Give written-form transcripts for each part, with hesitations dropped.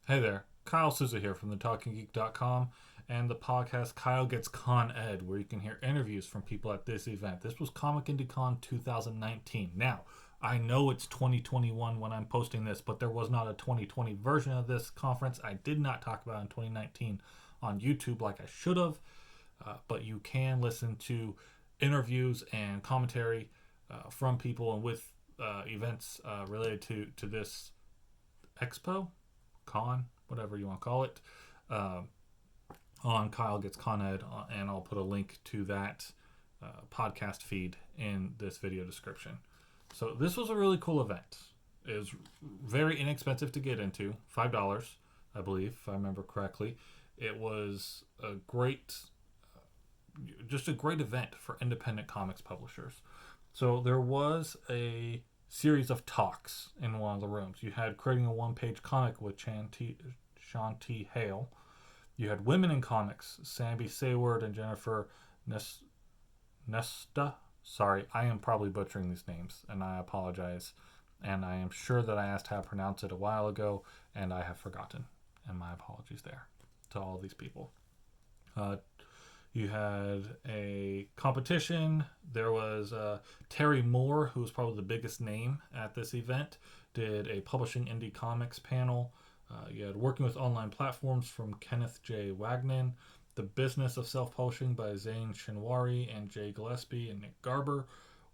Hey there, Kyle Souza here from the TalkingGeek.com and the podcast Kyle Gets Con Ed, where you can hear interviews from people at this event. This was ComicIndie Con 2019. Now, I know it's 2021 when I'm posting this, but there was not a 2020 version of this conference. I did not talk about it in 2019 on YouTube like I should have, but you can listen to interviews and commentary from people and with events related to this expo, con, whatever you want to call it, on Kyle Gets Con Ed, and I'll put a link to that podcast feed in this video description. So this was a really cool event. It was very inexpensive to get into, $5, I believe, if I remember correctly. It was a great, just a great event for independent comics publishers. So there was a series of talks in one of the rooms. You had creating a one-page comic with Chantee Hale. You had women in comics, Samby, Sayward, and Jennifer Nesrsta. Sorry, I am probably butchering these names, and I apologize. And I am sure that I asked how to pronounce it a while ago, and I have forgotten. And my apologies there to all these people. You had a competition. There was Terry Moore, who was probably the biggest name at this event, did a Publishing Indie Comics panel. You had Working with Online Platforms from Kenneth J. Wagnon, The Business of Self-Publishing by Zain, Shenwari, and J. Gillespie and Nick Garber,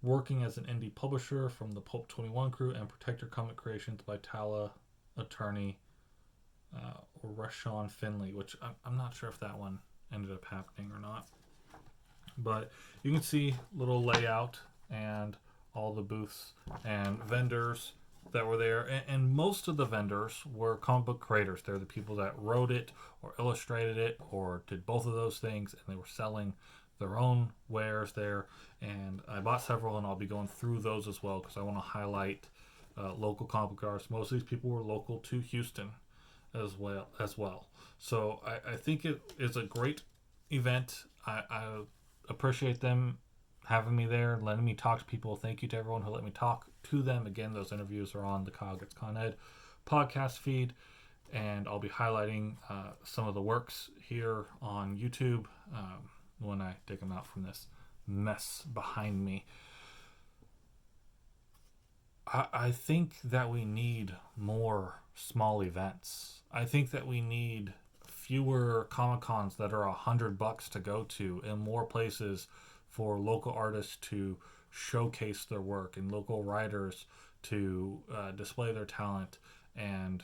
Working as an Indie Publisher from the Pulp 21 crew, and Protector Comic Creations by TALA Attorney, or Reshaun Finley, which I'm not sure if that one ended up happening or not. But you can see little layout and all the booths and vendors that were there. And most of the vendors were comic book creators. They're the people that wrote it or illustrated it or did both of those things, and they were selling their own wares there. And I bought several, and I'll be going through those as well because I want to highlight local comic book artists. Most of these people were local to Houston as well. So I think it is a great event. I appreciate them having me there, letting me talk to people. Thank you to everyone who let me talk to them. Again, those interviews are on the Kyle Gets Con Ed podcast feed, and I'll be highlighting some of the works here on YouTube when I dig them out from this mess behind me. I think that we need more small events. I think that we need fewer Comic Cons that are $100 to go to, and more places for local artists to showcase their work and local writers to display their talent, and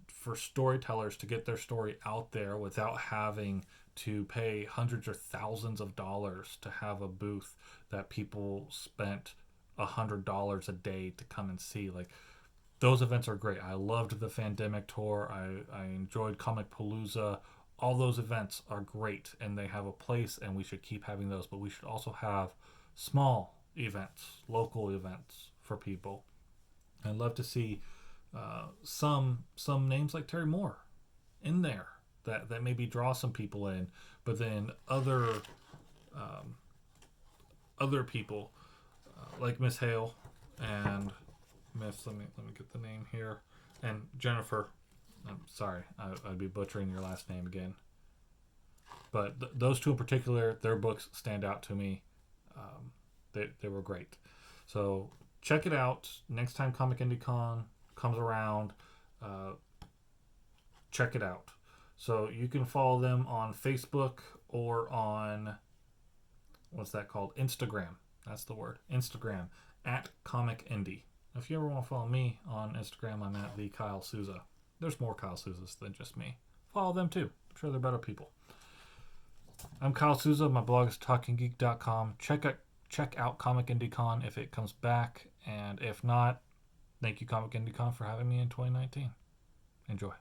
for storytellers to get their story out there without having to pay hundreds or thousands of dollars to have a booth that people spent $100 a day to come and see. Like, those events are great. I loved the Fandemic tour. I enjoyed Comic Palooza. All those events are great, and they have a place, and we should keep having those. But we should also have small events, local events for people. I'd love to see some names like Terry Moore in there that maybe draw some people in. But then other people like Miss Hale and Miss, let me get the name here, and Jennifer. I'm sorry, I'd be butchering your last name again. But those two in particular, their books stand out to me. They were great. So check it out. Next time ComicIndie Con comes around, check it out. So you can follow them on Facebook or on, what's that called? Instagram. That's the word. Instagram, at ComicIndie. If you ever want to follow me on Instagram, I'm at the Kyle Souza. There's more Kyle Souzas than just me. Follow them too. I'm sure they're better people. I'm Kyle Souza. My blog is TalkingGeek.com. Check out ComicIndie Con if it comes back. And if not, thank you, ComicIndie Con, for having me in 2019. Enjoy.